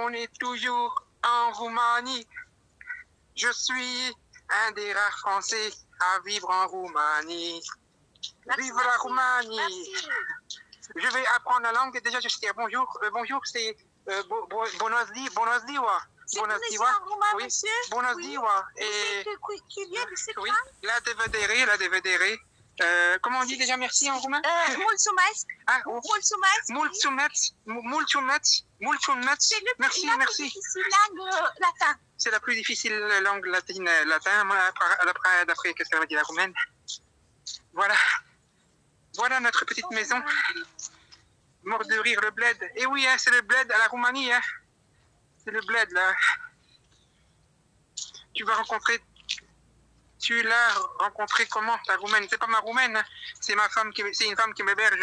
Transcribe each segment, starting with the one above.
on est toujours en Roumanie. Je suis un des rares Français à vivre en Roumanie. Vive la Roumanie! Merci. Je vais apprendre la langue. Déjà, je sais dire bonjour. Bonjour, c'est Bonjour, C'est connaissez en roumain, oui. monsieur? Bună Oui. ziua. Vous êtes cuisinier de cette Oui, langue? la devedere. Comment on dit déjà merci en roumain? Mulțumesc. Ah, Mulțumesc. Mulțumesc. C'est Merci, la merci. plus difficile langue latin. C'est la plus difficile langue latine, moi, d'après qu'est-ce qu'elle m'a dit la roumaine. Voilà. Voilà notre petite maison. Mort de rire, le bled. Et oui, hein, c'est le bled à la Roumanie. Hein. C'est le bled, là. Tu l'as rencontré comment, ta roumaine? C'est pas ma roumaine, hein. C'est une femme qui m'héberge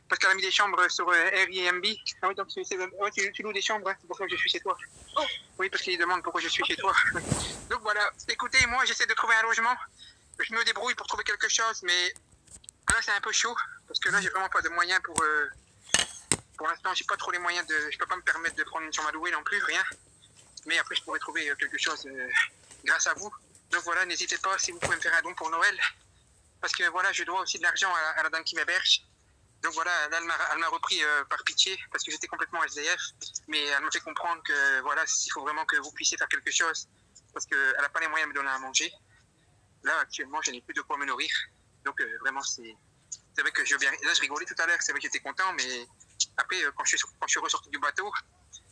parce qu'elle a mis des chambres sur Airbnb. Ah oui, donc tu loues des chambres, hein. C'est pour ça que je suis chez toi. Oh. Oui, parce qu'il demande pourquoi je suis chez toi. Donc voilà, écoutez, moi j'essaie de trouver un logement. Je me débrouille pour trouver quelque chose, mais là c'est un peu chaud parce que là j'ai vraiment pas de moyens pour l'instant, j'ai pas trop les moyens je peux pas me permettre de prendre une chambre à louer non plus, rien. Mais après je pourrais trouver quelque chose grâce à vous. Donc voilà, n'hésitez pas si vous pouvez me faire un don pour Noël. Parce que voilà, je dois aussi de l'argent à la dame qui m'héberge. Donc voilà, là, elle m'a repris par pitié parce que j'étais complètement SDF. Mais elle me fait comprendre que voilà, il faut vraiment que vous puissiez faire quelque chose. Parce qu'elle n'a pas les moyens de me donner à manger. Là, actuellement, je n'ai plus de quoi me nourrir. Donc vraiment, c'est vrai que là, je rigolais tout à l'heure, c'est vrai que j'étais content, mais après, quand je suis ressorti du bateau,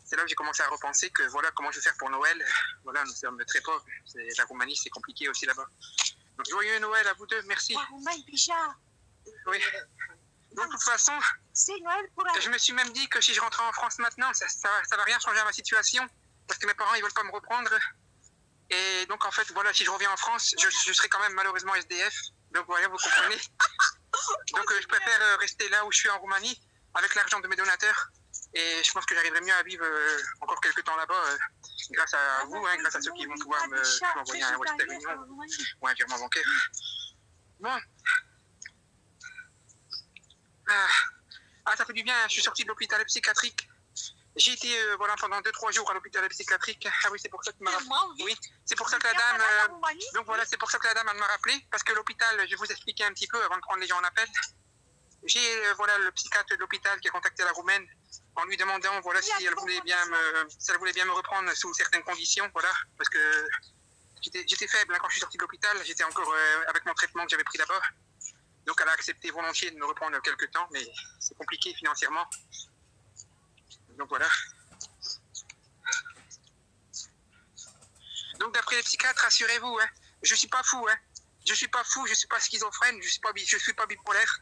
c'est là que j'ai commencé à repenser que voilà, comment je vais faire pour Noël. Voilà, nous sommes très pauvres. La Roumanie, c'est compliqué aussi là-bas. Donc, joyeux Noël à vous deux, merci. La Roumanie, déjà. Oui. Donc, de toute façon, c'est Noël pour la... je me suis même dit que si je rentrais en France maintenant, ça va rien changer à ma situation. Parce que mes parents, ils veulent pas me reprendre. Et donc, en fait, voilà, si je reviens en France, je serai quand même malheureusement SDF. Donc, voilà, vous comprenez. Donc, je préfère rester là où je suis en Roumanie, avec l'argent de mes donateurs. Et je pense que j'arriverai mieux à vivre encore quelques temps là-bas grâce à vous, hein, grâce à ceux qui vont pouvoir m'envoyer un Western Union ou un virement bancaire. Bon. Ah, ça fait du bien, je suis sorti de l'hôpital psychiatrique. J'ai été voilà, pendant 2-3 jours à l'hôpital psychiatrique. Ah oui, c'est pour ça que oui, c'est pour ça que la dame... donc voilà, c'est pour ça que la dame elle m'a rappelé. Parce que l'hôpital, je vais vous expliquer un petit peu avant de prendre les gens en appel. J'ai voilà, le psychiatre de l'hôpital qui a contacté la Roumaine en lui demandant voilà, si elle voulait bien me reprendre sous certaines conditions. Voilà, parce que j'étais faible hein, quand je suis sorti de l'hôpital. J'étais encore avec mon traitement que j'avais pris là-bas. Donc elle a accepté volontiers de me reprendre quelques temps, mais c'est compliqué financièrement. Donc voilà. Donc d'après les psychiatres, rassurez-vous, hein, je suis pas fou, hein. Je suis pas fou, je suis pas schizophrène, je suis pas bipolaire.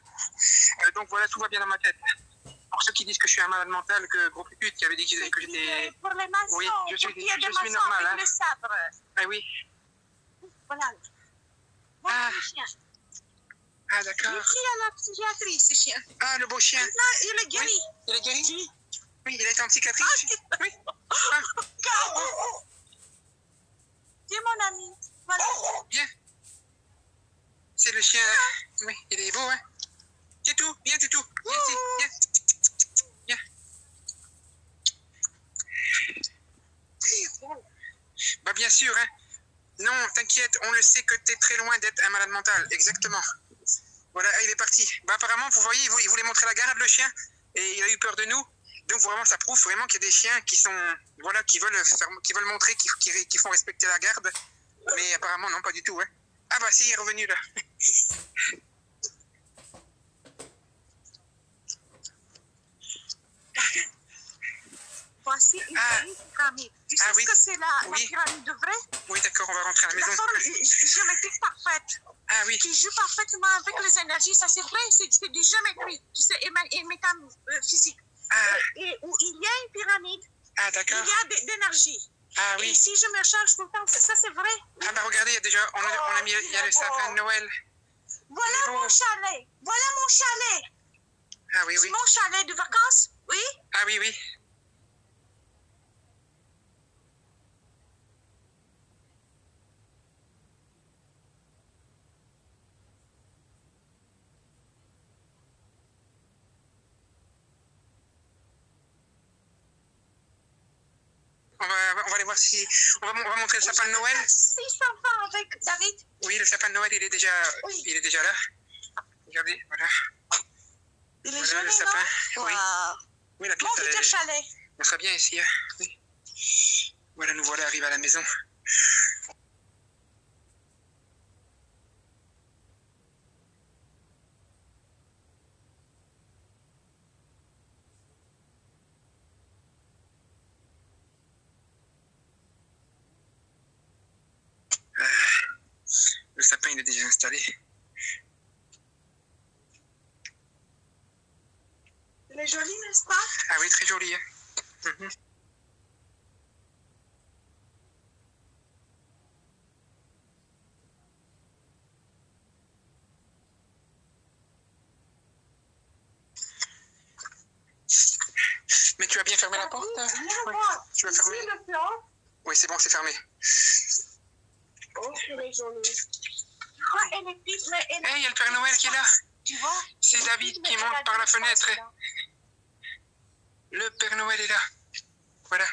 Donc voilà, tout va bien dans ma tête. Pour ceux qui disent que je suis un malade mental, que gros pupute qui avait dit que j'étais... Pour les maçons, oui, je suis normal. Avec hein. le sabre. Ah oui. Voilà. Voilà le chien. Ah d'accord. Ici à la psychiatrie, ce chien. Ah, le beau chien. Maintenant, il est guéri. Oui. Il est guéri? Oui, il est en psychiatrie. Oui. Ah. C'est mon ami. Voilà. Bien. C'est le chien. Oui, il est beau, hein. C'est tout, viens, c'est tout. Viens ici, viens. Viens. Bah bien sûr, hein. Non, t'inquiète, on le sait que t'es très loin d'être un malade mental. Exactement. Voilà, il est parti. Bah apparemment, vous voyez, il voulait montrer la garde, le chien. Et il a eu peur de nous. Donc vraiment, ça prouve vraiment qu'il y a des chiens qui sont, voilà, qui veulent montrer, qui font respecter la garde. Mais apparemment, non, pas du tout, hein. Ah bah si, il est revenu là. Voici une pyramide. Tu sais ce que c'est la pyramide vraie? Oui, d'accord, on va rentrer à la maison. La forme géométrique parfaite. Ah oui. Qui joue parfaitement avec les énergies. Ça c'est vrai, c'est du géométrie. Tu sais, et métaphysique. Et où il y a une pyramide, d'accord. il y a d'énergie. Ah oui. Et si je me charge tout le temps, ça c'est vrai. Ah bah regardez, on a mis il y a le sapin de Noël. Voilà mon chalet. Voilà mon chalet. Ah oui, oui. C'est mon chalet de vacances, oui. Ah oui, oui. on va aller voir si... On va montrer le sapin de Noël. Si ça va avec David. Oui, le sapin de Noël, il est déjà là. Regardez, voilà. Il est Voilà joli, le sapin. non? Oui. Wow. Oui, la pièce, Mon futur chalet. on sera bien ici. Hein. Oui. Voilà, nous voilà arrivés à la maison. Le sapin, il est déjà installé. Il est joli, n'est-ce pas? Ah oui, très joli. Hein. Mm-hmm. Mais tu as bien fermé la porte? Oui. Tu vas fermer? Oui, c'est bon, c'est fermé. Oh, elle est jolie. Oh, elle est petite, mais elle... Hey, il y a le Père Noël qui est là. Tu vois? C'est David qui monte par la fenêtre. Le Père Noël est là. Voilà.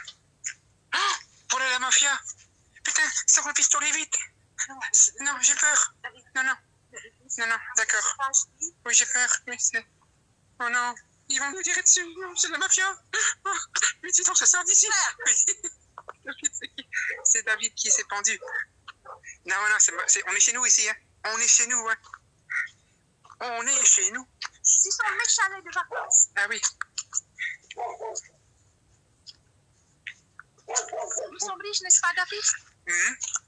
Oh, voilà la mafia. Putain, sors le pistolet vite. Non, j'ai peur. Non, d'accord. Oui, j'ai peur. Oui, c'est... Oh non, ils vont nous tirer dessus. Non, c'est de la mafia. Oh, mais tu t'en sors d'ici. Oui. C'est David qui s'est pendu. Non, on est chez nous ici. Hein. On est chez nous. Hein. On est chez nous. C'est son chalet de vacances. Ah oui. Nous sommes riches, n'est-ce pas, David?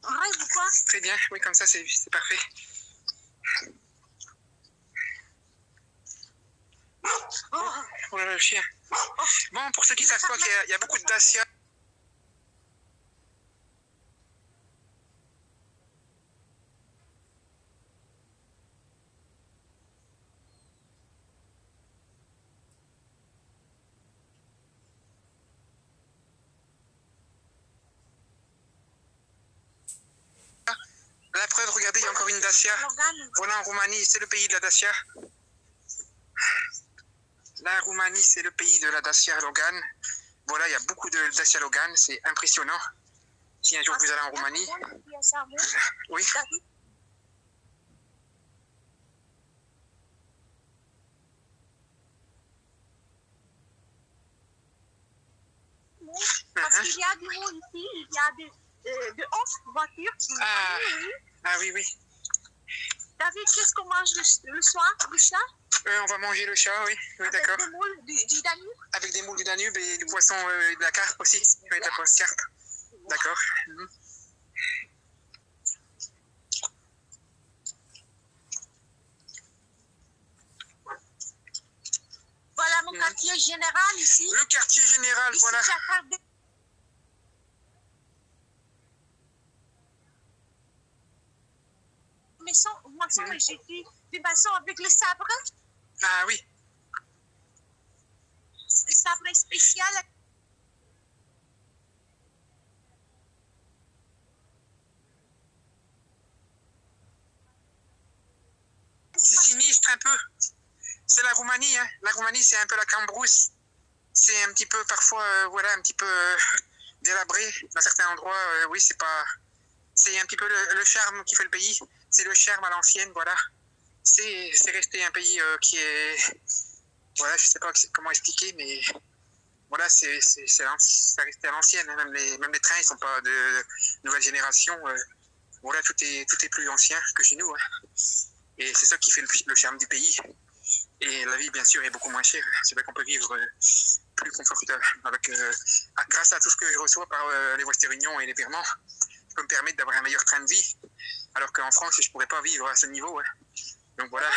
On rêve ou quoi? Très bien, oui, comme ça, c'est parfait. Oh là là, le chien. Bon, pour ceux qui ne savent pas qu'il y a beaucoup de Dacia. La preuve, regardez, il y a encore une Dacia. Voilà, en Roumanie, c'est le pays de la Dacia. La Roumanie, c'est le pays de la Dacia Logan. Voilà, il y a beaucoup de Dacia Logan, c'est impressionnant. Si un jour vous allez en Roumanie... Oui. Parce qu'il y a du monde ici, il y a de 11 voitures. Ah oui. David, qu'est-ce qu'on mange le soir, du chat? On va manger le chat, oui d'accord. Avec des moules du Danube? Avec des moules du Danube et du poisson de la carpe aussi. Oui, de la carpe. D'accord. Voilà mon quartier général ici. Le quartier général, ici, voilà. Maçon, j'ai dit des maçons avec le sabre. Ah oui. Le sabre spécial. C'est sinistre un peu. C'est la Roumanie, hein. La Roumanie, c'est un peu la Cambrousse. C'est un petit peu, parfois, voilà, un petit peu délabré. Dans certains endroits, oui, c'est pas... C'est un petit peu le charme qui fait le pays. C'est le charme à l'ancienne, voilà. C'est resté un pays qui est... Voilà, je sais pas comment expliquer, mais... Voilà, ça resté à l'ancienne. Hein. Même les trains, ils sont pas de nouvelle génération. Voilà, tout est plus ancien que chez nous. Hein. Et c'est ça qui fait le charme du pays. Et la vie, bien sûr, est beaucoup moins chère. C'est vrai qu'on peut vivre plus confortable. Grâce à tout ce que je reçois par les Western Union et les virements, je peux me permettre d'avoir un meilleur train de vie. Alors qu'en France, je ne pourrais pas vivre à ce niveau. Hein. Donc voilà.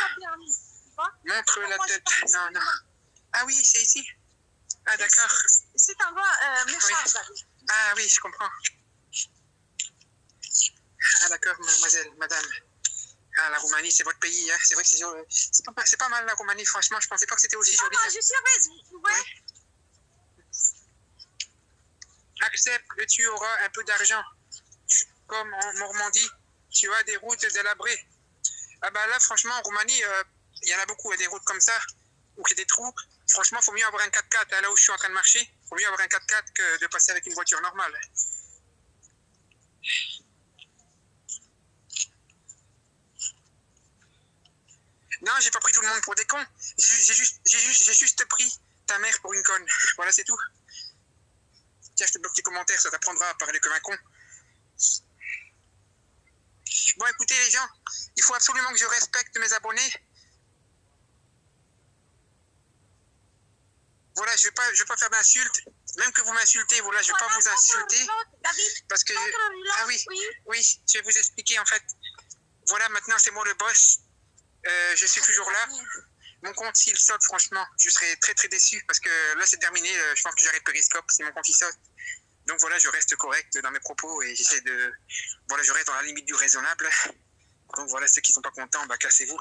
Montre la tête. Non. Ah oui, c'est ici. Ah d'accord. C'est un endroit méchant. Oui. Ah oui, je comprends. Ah d'accord, mademoiselle, madame. Ah, la Roumanie, c'est votre pays. Hein. C'est vrai que c'est pas mal la Roumanie, franchement. Je pensais pas que c'était aussi joli. Je suis heureuse, vous voyez. Accepte que tu auras un peu d'argent. Comme en Normandie, tu as des routes délabrées. Ah bah là, franchement, en Roumanie, il y en a beaucoup, des routes comme ça, où il y a des trous. Franchement, il faut mieux avoir un 4x4. Hein, là où je suis en train de marcher, il faut mieux avoir un 4x4 que de passer avec une voiture normale. Non, j'ai pas pris tout le monde pour des cons. J'ai juste pris ta mère pour une conne. Voilà, c'est tout. Tiens, je te bloque tes commentaires, ça t'apprendra à parler comme un con. Bon, écoutez les gens, il faut absolument que je respecte mes abonnés. Voilà, je vais pas faire d'insultes. Même que vous m'insultez, voilà, je vais pas vous insulter. Parce que... Ah oui, oui, je vais vous expliquer en fait. Voilà, maintenant c'est moi le boss. Je suis toujours là. Mon compte, s'il saute, franchement, je serais très très déçu. Parce que là, c'est terminé. Je pense que j'arrête Periscope si mon compte il saute. Donc voilà, je reste correct dans mes propos et j'essaie de... Voilà, je reste dans la limite du raisonnable. Donc voilà, ceux qui sont pas contents, bah cassez-vous.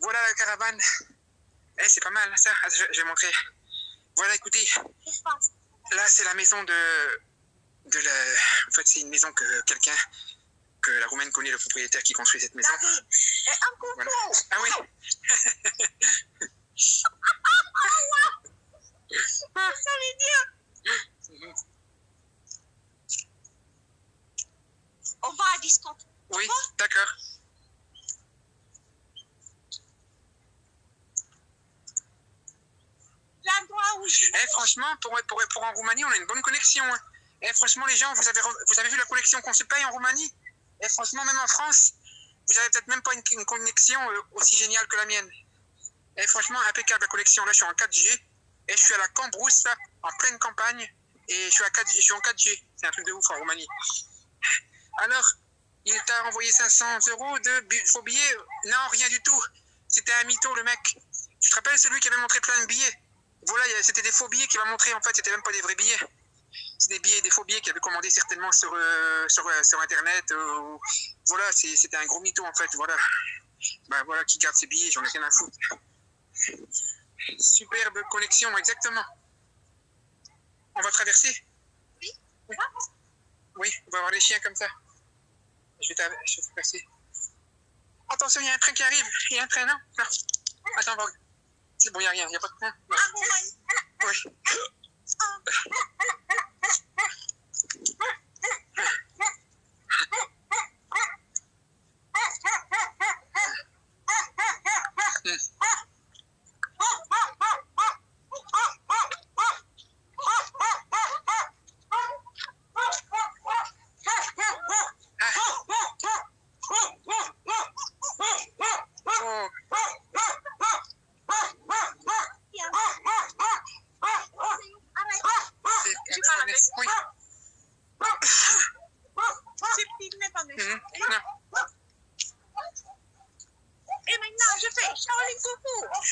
Voilà la caravane. Eh, c'est pas mal ça. Ah, je vais montrer. Voilà, écoutez. Là, c'est la maison de la... En fait, c'est une maison que quelqu'un... Que la Roumaine connaît le propriétaire qui construit cette maison. Voilà. Ah oui. Ça veut dire. On va à Discord. Oui, d'accord. L'endroit où je... Franchement, pour en Roumanie, on a une bonne connexion. Hein. Franchement, les gens, vous avez vu la connexion qu'on se paye en Roumanie? Franchement, même en France, vous avez peut-être même pas une connexion aussi géniale que la mienne. Franchement, impeccable la connexion. Là, je suis en 4G. Et je suis à la Cambrousse, en pleine campagne. Et je suis en 4G. C'est un truc de ouf en Roumanie. Alors, il t'a envoyé 500 € de faux billets? Non, rien du tout. C'était un mytho, le mec. Tu te rappelles celui qui avait montré plein de billets? Voilà, c'était des faux billets qu'il m'a montré. En fait, c'était même pas des vrais billets. C'est des faux billets qu'il avait commandés certainement sur Internet. Voilà, c'était un gros mytho, en fait. Voilà. Ben voilà, qui garde ses billets, j'en ai rien à foutre. Superbe connexion, exactement. On va traverser? Oui. Oui, on va voir les chiens comme ça. Je vais traverser. Attention, il y a un train qui arrive. Il y a un train, non? Non. Attends, va. C'est bon, il n'y a rien, il n'y a pas de train. Oui.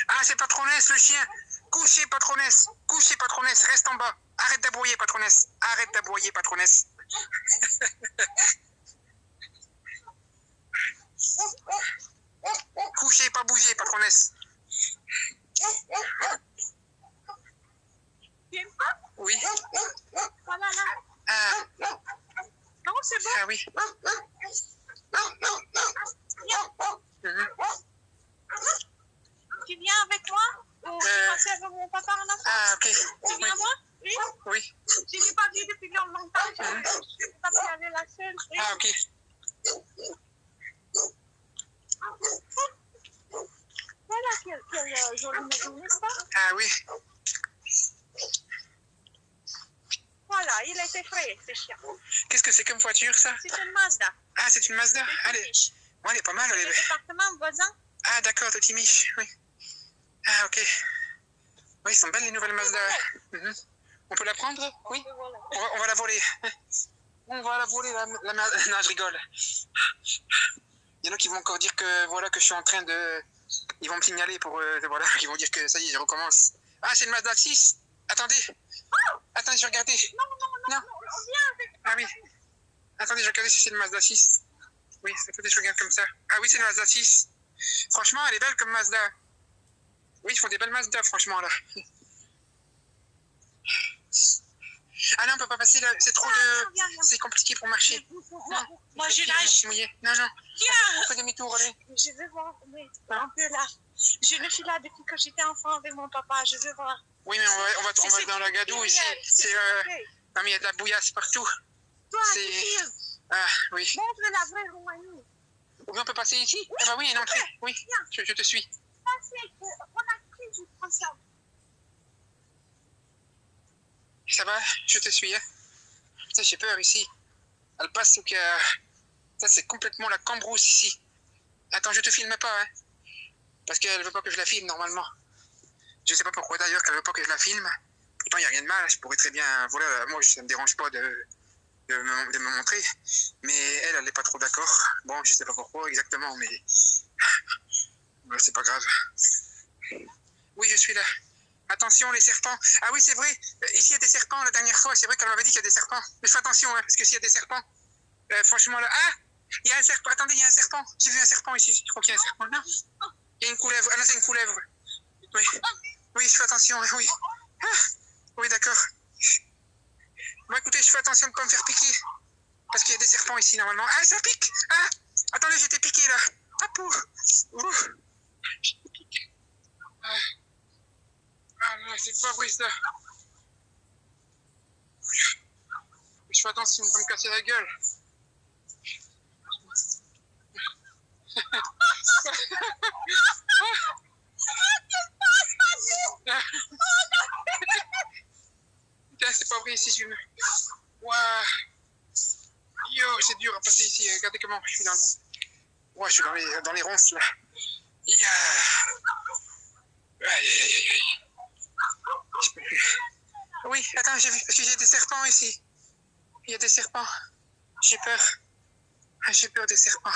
Ah, c'est patronesse le chien. Couchez patronesse. Couchez patronesse. Reste en bas. Arrête d'aboyer patronesse. Arrête d'aboyer patronesse. Couchez, pas bouger patronesse. Oui. Voilà là. Ah. Non, c'est bon. Ah oui. Tu viens avec moi? Ou tu passes avec mon papa en enfance? Ah, ok. Tu viens à moi? Oui. Oui. Je n'ai pas vu depuis longtemps. Je ne peux pas aller la seule. Oui. Ah, ok. Voilà quelle jolie maison, n'est-ce pas? Ah oui. Voilà, il était frais, ce chien. Qu'est-ce que c'est comme voiture, ça? C'est une Mazda. Ah, c'est une Mazda? Allez. Bon, elle est pas mal, elle Le est... département voisin. Ah, d'accord, Toti Mich, oui. Ah, ok. Oui, ils sont belles, les nouvelles Mazda. On peut la prendre? Oui. On va la voler. On va la voler, la... Non, je rigole. Il y en a qui vont encore dire que, voilà, que je suis en train de... Ils vont me signaler pour... voilà, ils vont dire que ça y est, je recommence. Ah, c'est une Mazda 6. Attendez. Attendez, je vais regarder. Non, on vient avec... Ah oui. Attendez, je vais regarder si c'est une Mazda 6. Oui, ça fait des choses comme ça. Ah oui, c'est une Mazda 6. Franchement, elle est belle comme Mazda. Oui, ils font des belles Mazda, franchement, là. Ah non, on peut pas passer là, c'est trop de... C'est compliqué pour marcher. Moi, je lâche. Non, non. Viens. On fait demi-tour, allez. Je veux voir, mais un peu là. Je le suis là depuis que j'étais enfant avec mon papa, je veux voir. Oui, mais on va dans la gadoue ici. Non, mais il y a de la bouillasse partout. Toi, c'est... Ah, oui. Montre la vraie Roumanie. Ou bien on peut passer ici? Ah bah oui, une entrée. Oui, je te suis. On a pris du conscience. Ça va? Je te suis. Hein? Putain, j'ai peur ici. Elle passe au cas. Ça, c'est complètement la cambrousse ici. Attends, je te filme pas, hein? Parce qu'elle veut pas que je la filme normalement. Je sais pas pourquoi d'ailleurs qu'elle veut pas que je la filme. Pourtant, il n'y a rien de mal. Je pourrais très bien. Voilà, moi, ça me dérange pas de me montrer. Mais elle n'est pas trop d'accord. Bon, je sais pas pourquoi exactement, mais. C'est pas grave. Oui, je suis là. Attention, les serpents. Ah oui, c'est vrai. Ici, il y a des serpents la dernière fois. C'est vrai qu'elle m'avait dit qu'il y a des serpents. Mais fais attention, hein, parce que s'il y a des serpents, franchement, là. Ah! Il y a un serpent. Attendez, il y a un serpent. J'ai vu un serpent ici. Je crois qu'il y a un serpent. Non. Il y a une couleuvre. Ah non, c'est une couleuvre. Oui. Oui, je fais attention. Oui. Ah. Oui, d'accord. Bon, écoutez, je fais attention de ne pas me faire piquer. Parce qu'il y a des serpents ici, normalement. Ah, ça pique! Ah! Attendez, j'étais piqué, là. Hop! Ouh. J'étais piqué. Ah. Ah là, c'est pas vrai, ça. Je fais attention de ne pas me casser la gueule. Putain, c'est pas vrai ici, je me... Waouh. Yo, c'est dur à passer ici. Regardez comment je suis dans le... Ouais, je suis dans les ronces, là. Yeah. Aïe, aïe, aïe, aïe. Je peux plus. Oui, attends, j'ai vu, parce que j'ai des serpents ici. Il y a des serpents. J'ai peur. J'ai peur des serpents.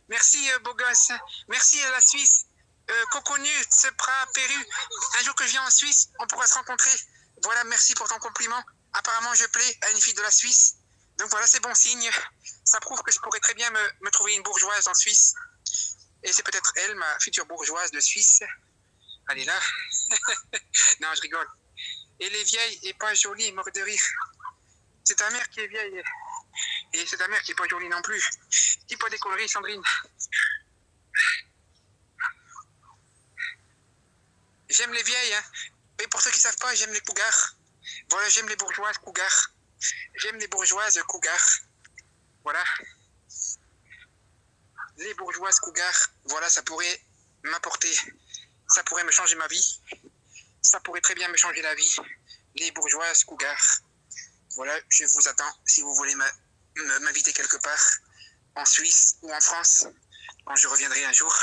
Merci, beau gosse. Merci à la Suisse. Coconu, Sepra, Péru. Un jour que je viens en Suisse, on pourra se rencontrer. Voilà, merci pour ton compliment. Apparemment, je plais à une fille de la Suisse. Donc voilà, c'est bon signe. Ça prouve que je pourrais très bien me trouver une bourgeoise en Suisse. Et c'est peut-être elle, ma future bourgeoise de Suisse. Elle est là. Non, je rigole. Elle est vieille et pas jolie, mort de rire. C'est ta mère qui est vieille. Et c'est ta mère qui est pas jolie non plus. Dis pas des conneries, Sandrine. J'aime les vieilles, hein. Mais pour ceux qui savent pas, j'aime les cougars. Voilà, j'aime les bourgeoises cougars. J'aime les bourgeoises cougars. Voilà. Les bourgeoises cougars. Voilà, ça pourrait m'apporter. Ça pourrait me changer ma vie. Ça pourrait très bien me changer la vie. Les bourgeoises cougars. Voilà, je vous attends si vous voulez m'inviter quelque part. En Suisse ou en France. Quand je reviendrai un jour.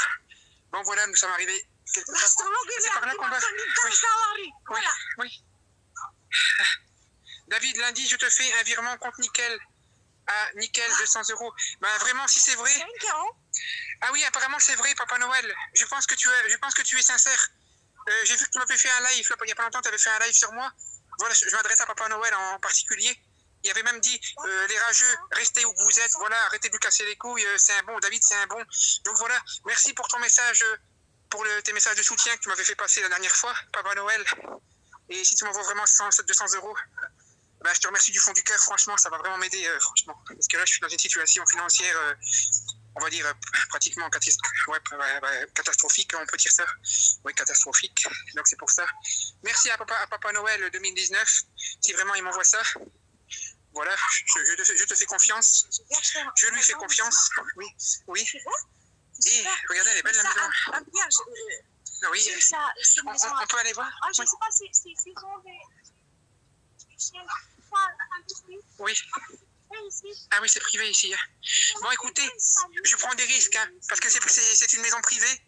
Bon, voilà, nous sommes arrivés quelque part. C'est par là qu'on va. Oui. Voilà. Oui. David, lundi, je te fais un virement compte nickel. Ah, nickel, 200 €. Ben, vraiment, si c'est vrai. Ah oui, apparemment, c'est vrai, Papa Noël. Je pense que tu es sincère. J'ai vu que tu m'avais fait un live. Il n'y a pas longtemps, tu avais fait un live sur moi. Voilà, je m'adresse à Papa Noël en particulier. Il avait même dit, les rageux, restez où vous êtes. Voilà, arrêtez de lui casser les couilles. C'est un bon, David, c'est un bon. Donc voilà, merci pour ton message, pour tes messages de soutien que tu m'avais fait passer la dernière fois, Papa Noël. Et si tu m'envoies vraiment 200 €, ben, je te remercie du fond du cœur, franchement, ça va vraiment m'aider, franchement. Parce que là, je suis dans une situation financière, on va dire, pratiquement catastrophique, on peut dire ça. Oui, catastrophique, donc c'est pour ça. Merci à Papa Noël 2019, si vraiment il m'envoie ça. Voilà, je te fais confiance. Je lui fais confiance. Oui, oui. Et regardez, elle est belle la maison. Oui, on peut aller voir. Ah, je ne sais pas si ils ont des chiens. Oui. Ah oui, c'est privé ici. Bon, écoutez, je prends des risques, hein, parce que c'est une maison privée.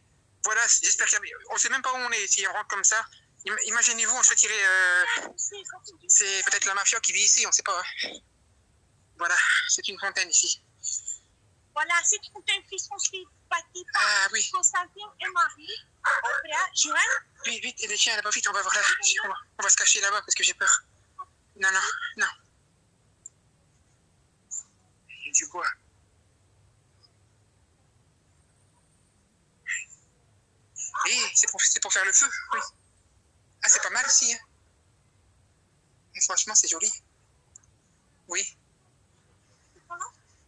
Voilà, j'espère qu'on ne sait même pas où on est, si on rentre comme ça. Imaginez-vous, on se fait tirer... c'est peut-être la mafia qui vit ici, on ne sait pas. Hein. Voilà, c'est une fontaine ici. Voilà, c'est une fontaine qui sont bâtie par oui. Constantine et Marie. Joanne. Vite, vite, il y a des chiens là-bas, vite, on va voir là. On va se cacher là-bas parce que j'ai peur. Non, non, non. Il y a du bois. Et c'est pour faire le feu, oui. Ah, c'est pas mal ici. Hein. Et franchement, c'est joli. Oui.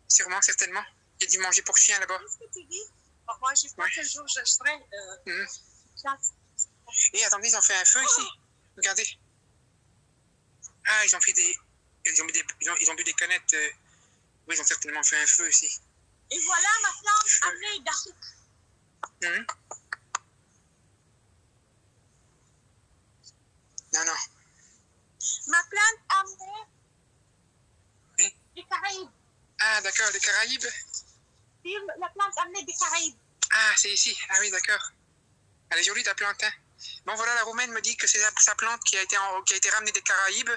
Sûrement, certainement. Il y a du manger pour chien là-bas. Qu'est-ce que tu dis? Moi, je sais pas quel jour je serai. Et attendez, ils ont fait un feu ici. Regardez. Ah, ils ont fait des... Ils ont bu des canettes Oui, ils ont certainement fait un feu aussi. Et voilà ma plante amenée d'Afrique. Non, non. Ma plante amenée des Caraïbes. Ah, d'accord, des Caraïbes. Et la plante amenée des Caraïbes. Ah, c'est ici. Ah oui, d'accord. Elle est jolie, ta plante, hein. Bon, voilà, la Roumaine me dit que c'est sa plante qui a été ramenée des Caraïbes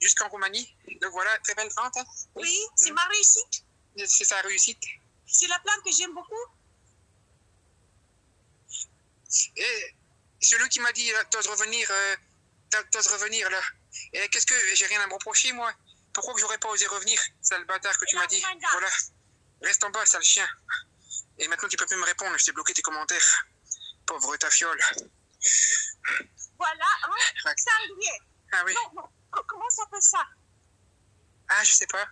jusqu'en Roumanie. Donc voilà, très belle plante, hein. Oui, c'est ma réussite. C'est sa réussite. C'est la plante que j'aime beaucoup. Et celui qui m'a dit, t'oses revenir là. Et qu'est-ce que j'ai rien à me reprocher, moi? Pourquoi que j'aurais pas osé revenir? C'est le bâtard que tu m'as dit. Voilà. Reste en bas, sale chien. Et maintenant, tu peux plus me répondre. Je t'ai bloqué tes commentaires. Pauvre ta fiole. Voilà, hein? Sanglier. Ah oui. Non, comment ça s'appelle ça? Ah, je sais pas.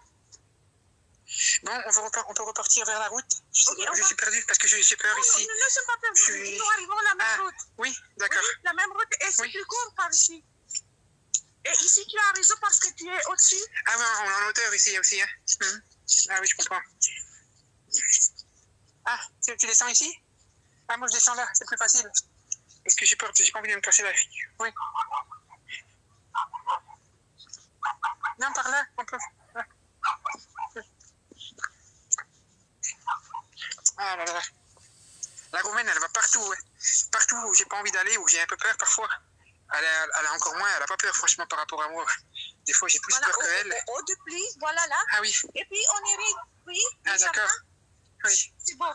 Bon, on peut repartir vers la route. Je suis perdu parce que j'ai peur ici. Non, ne sommes pas perdus. Nous arrivons à la même route. Oui, d'accord. Oui, la même route et c'est plus court par ici. Et ici, tu as raison parce que tu es au-dessus. Ah oui, on est en hauteur ici aussi. Hein. Ah oui, je comprends. Ah, tu descends ici? Ah, moi je descends là, c'est plus facile. Parce que j'ai peur, j'ai pas envie de me casser la fille. Oui. Non, par là, on peut. Ah là là. La Roumaine, elle va partout. Ouais. Partout où j'ai pas envie d'aller, où j'ai un peu peur parfois. Elle a encore moins, elle a pas peur franchement par rapport à moi. Des fois, j'ai plus peur qu'elle. Au de pluie, voilà là. Ah oui. Et puis on irait, oui. Ah d'accord. Oui. C'est bon.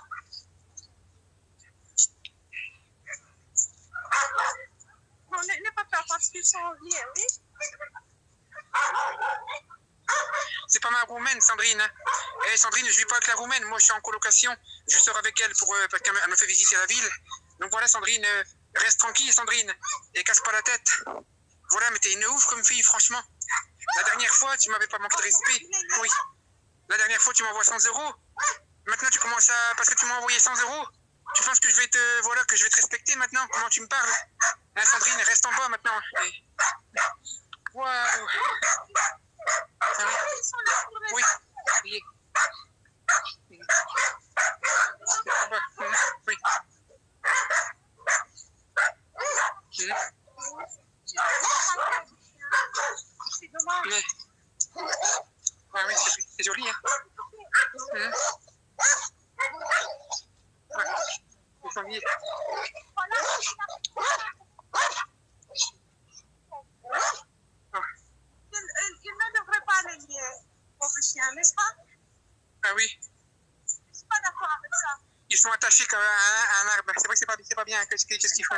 Non, n'aie pas peur parce qu'ils sont liés, oui. C'est pas ma Roumaine, Sandrine. Eh, Sandrine, je vis pas avec la Roumaine. Moi, je suis en colocation. Je sors avec elle parce qu'elle me fait visiter la ville. Donc voilà, Sandrine, reste tranquille, Sandrine. Et casse pas la tête. Voilà, mais t'es une ouf comme fille, franchement. La dernière fois, tu m'avais pas manqué de respect. Oui. La dernière fois, tu m'envoies 100 €. Maintenant, tu commences à... Parce que tu m'as envoyé 100 €. Tu penses que je vais te... Voilà, que je vais te respecter maintenant? Comment tu me parles? Hein, Sandrine, reste en bas maintenant. Waouh. Oui. Oui. Oui. C'est dommage. Mais... Ah oui, c'est joli, hein. Ouais. Le sanglier. Il ne devrait pas les lier, pauvre chien, n'est-ce pas? Ah oui. Je ne suis pas d'accord avec ça. Ils sont attachés comme à un arbre. C'est vrai que c'est pas bien. Qu'est-ce qu'ils font?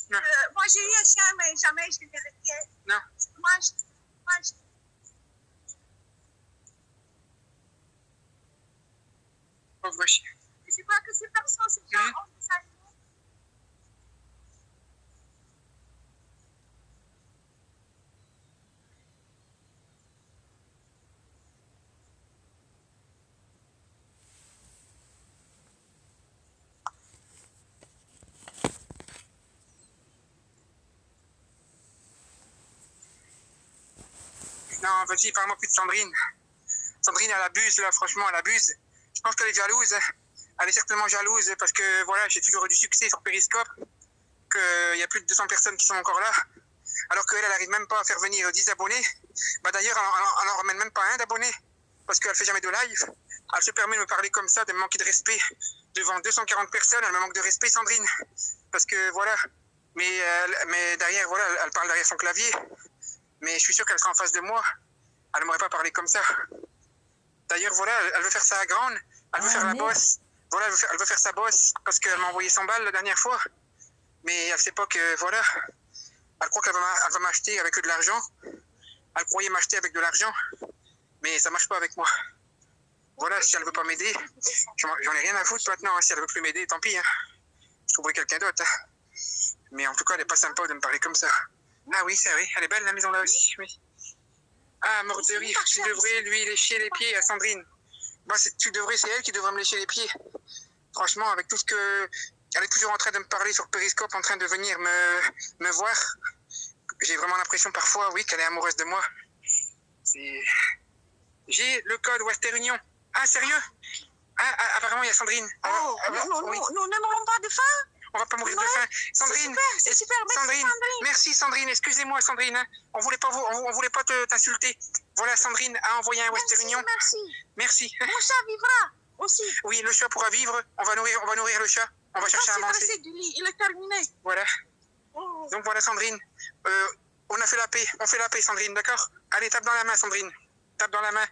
Moi, j'ai eu un chien, mais jamais je ne l'ai lié. Non. Moi, Pauvre chien. je crois que ces personnes, ces gens ont des animaux. Non, vas-y, parle-moi plus de Sandrine. Sandrine, elle abuse, là, franchement, elle abuse. Je pense qu'elle est jalouse. Elle est certainement jalouse parce que, voilà, j'ai toujours eu du succès sur Periscope, qu'il y a plus de 200 personnes qui sont encore là, alors qu'elle, elle n'arrive même pas à faire venir 10 abonnés. Bah, d'ailleurs, elle n'en ramène même pas un d'abonnés, parce qu'elle fait jamais de live. Elle se permet de me parler comme ça, de me manquer de respect. Devant 240 personnes, elle me manque de respect, Sandrine. Parce que, voilà, mais derrière, voilà, elle parle derrière son clavier. Mais je suis sûr qu'elle sera en face de moi. Elle ne m'aurait pas parlé comme ça. D'ailleurs, voilà, elle veut faire ça à grande. Elle veut faire la bosse. Voilà, elle veut faire sa bosse parce qu'elle m'a envoyé 100 balles la dernière fois. Mais elle ne sait pas que, voilà, elle croit qu'elle va m'acheter avec de l'argent. Elle croyait m'acheter avec de l'argent. Mais ça ne marche pas avec moi. Voilà, si elle ne veut pas m'aider, j'en ai rien à foutre maintenant. Hein. Si elle ne veut plus m'aider, tant pis. Hein. Je trouverai quelqu'un d'autre. Hein. Mais en tout cas, elle n'est pas sympa de me parler comme ça. Ah oui, c'est vrai. Elle est belle, la maison là aussi. Oui. Ah, mort de rire. Tu devrais lui lécher les pieds à Sandrine. Bah, c'est elle qui devrait me lécher les pieds. Franchement, avec tout ce que... Elle est toujours en train de me parler sur Periscope, en train de venir me voir. J'ai vraiment l'impression parfois, oui, qu'elle est amoureuse de moi. J'ai le code Western Union. Ah, sérieux? Apparemment, il y a Sandrine. Nous ne mourrons pas de faim. On va pas mourir de faim. Sandrine, c'est super. Merci Sandrine. Excusez-moi Sandrine. Hein. On voulait pas t'insulter. Voilà, Sandrine a envoyé un Western Union. Merci. Mon chat vivra aussi. Oui, le chat pourra vivre. On va nourrir le chat. On va chercher à manger. Du lit. Il est terminé. Voilà. Donc voilà Sandrine. On a fait la paix. On fait la paix Sandrine, d'accord? Allez, tape dans la main Sandrine. Tape dans la main.